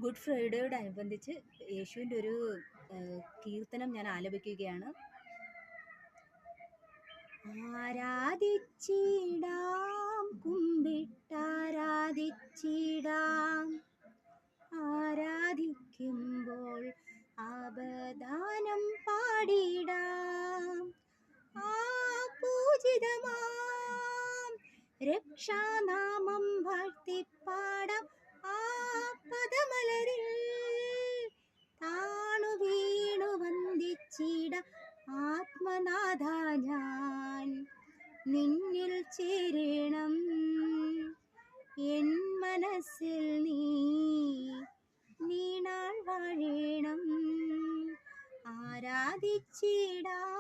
Good ഫ്രൈഡേയോടനുബന്ധിച്ച് യേശുവിൻ്റെ ഒരു കീർത്തനം ഞാൻ ആലപിക്കുകയാണ്. ആരാധിച്ചിടാം, കുമ്പിട്ടാരാധിച്ചിടാം, ആരാധിക്കുമ്പോൾ ആപദാനം പാടിടാം. ആ പൂജിതമാം രക്ഷാനാമം വാഴ്ത്തിപ്പാടാം. ആ പദമലരിൽ താണു വീണു വന്ദിച്ചിടാം. ആത്മനാഥ ഞാൻ നിന്നിൽ ചേരണം, എൻ മനസ്സിൽ നീണാൾ വാഴേണം. ആരാധിച്ചിടാം,